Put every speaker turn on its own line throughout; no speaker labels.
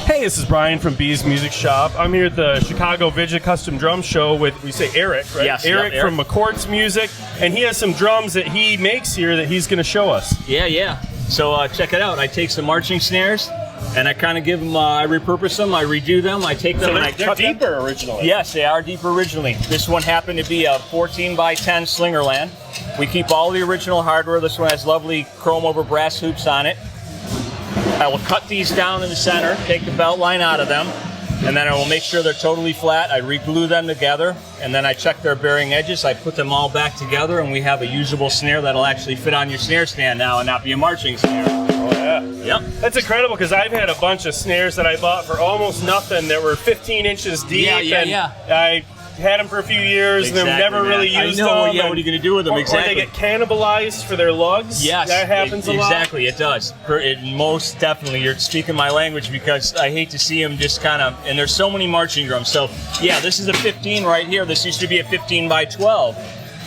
Hey, this is Brian from B's Music Shop. I'm here at the Chicago Vidya Custom Drum Show with, we say Eric, right?
Yes,
Eric
Eric
from McCourt's Music, and he has some drums that he makes here that he's going to show us.
Yeah. So check it out. I take some marching snares, and I kind of give them, I repurpose them, I redo them, I take them and I cut them.
They're deeper originally.
Yes, they are deeper originally. This one happened to be a 14 by 10 Slingerland. We keep all the original hardware. This one has lovely chrome over brass hoops on it. I will cut these down in the center, take the belt line out of them, and then I will make sure they're totally flat. I re-glue them together, and then I check their bearing edges. I put them all back together, and we have a usable snare that'll actually fit on your snare stand now and not be a marching snare.
Oh, yeah.
Yep.
That's incredible, because I've had a bunch of snares that I bought for almost nothing that were 15 inches deep.
Yeah.
I had them for a few years and then never really used them.
What are you going to do with them? Exactly.
Or they get cannibalized for their lugs.
Yes,
that happens a lot.
Exactly, it does. Most definitely, you're speaking my language, because I hate to see them just kind of. And there's so many marching drums. So yeah, this is a 15 right here. This used to be a 15 by 12,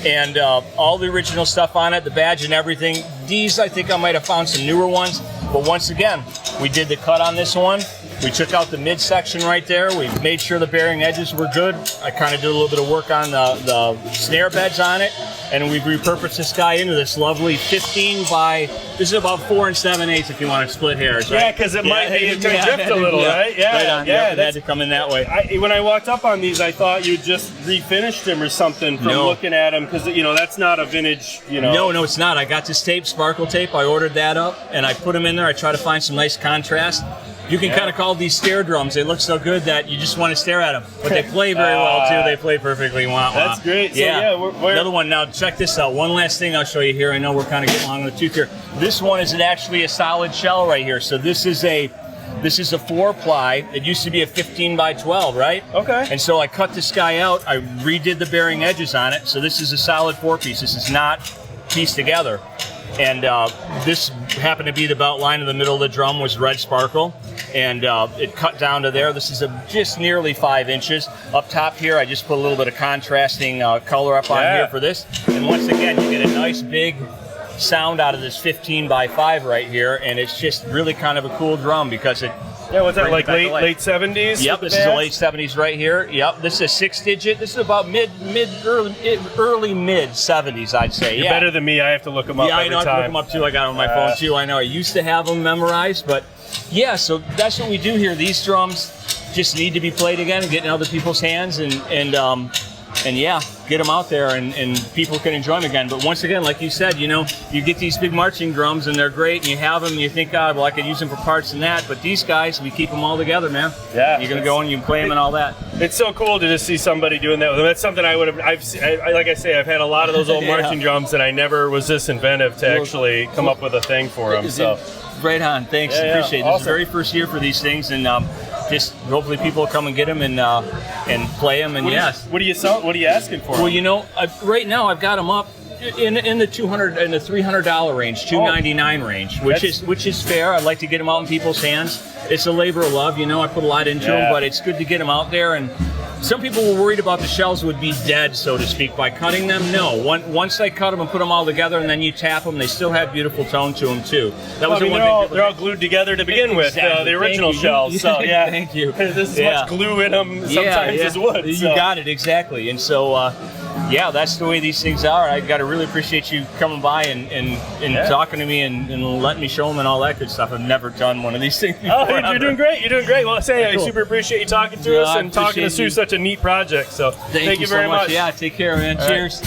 and all the original stuff on it, the badge and everything. These, I think I might have found some newer ones, but once again, we did the cut on this one. We took out the midsection right there. We made sure the bearing edges were good. I kind of did a little bit of work on the snare beds on it, and we've repurposed this guy into this lovely 15 by, this is about 4 7/8 if you want to split hairs, right?
Yeah, because it might be drift a little, right? Yeah,
right on.
Yeah,
it had to come in that way.
When I walked up on these, I thought you just refinished them or something from looking at them, because that's not a vintage,
No, it's not. I got this tape, sparkle tape. I ordered that up, and I put them in there. I try to find some nice contrast. You can kind of call these stare drums. They look so good that you just want to stare at them. But they play very well, too. They play perfectly. Wah, wah.
That's great.
Yeah.
So,
Another one. Now, check this out. One last thing I'll show you here. I know we're kind of getting along with the tooth here. This one is actually a solid shell right here. So this is a 4-ply. It used to be a 15 by 12, right?
Okay.
And so I cut this guy out. I redid the bearing edges on it. So this is a solid 4-piece. This is not pieced together. And this happened to be the belt line in the middle of the drum was red sparkle, and it cut down to there. This is just nearly 5 inches. Up top here, I just put a little bit of contrasting color up on here for this. And once again, you get a nice big sound out of this 15 by 5 right here, and it's just really kind of a cool drum because it.
Yeah, what's that, like late 70s?
Yep, this is the late 70s right here. Yep, this is a 6-digit. This is about early mid 70s, I'd say.
You're better than me. I have to look them up every time.
I know. I have to look them up too. I got them on my phone too. I know. I used to have them memorized, but yeah. So that's what we do here. These drums just need to be played again and get in other people's hands, and yeah, get them out there and people can enjoy them again. But once again, like you said, you get these big marching drums and they're great, and you have them and you think, God, well, I could use them for parts and that. But these guys, we keep them all together, man.
Yeah.
You're going to go and you can play them and all that.
It's so cool to just see somebody doing that with them. That's something I would have, like I say, I've had a lot of those old marching drums, and I never was this inventive to actually come up with a thing for them. So.
Right on. Thanks. Appreciate it.
Awesome.
This is the very first year for these things, and just hopefully people will come and get them and play them. And
what are you asking for?
Well, right now I've got them up in the $200 and the $300 range, $299 range, which is fair. I'd like to get them out in people's hands. It's a labor of love, I put a lot into them, but it's good to get them out there. And some people were worried about the shells would be dead, so to speak, by cutting them. No, once I cut them and put them all together, and then you tap them, they still have beautiful tone to them too. That was
they're all glued together to begin with, the original shells. So yeah,
thank you.
There's as much glue in them sometimes as wood.
You got it exactly, and so. That's the way these things are. I got to really appreciate you coming by and talking to me and letting me show them and all that good stuff. I've never done one of these things before.
Oh, you're doing great. You're doing great. Well, I super appreciate you talking to us and talking us through such a neat project. So thank you very much.
Yeah, take care, man. Cheers.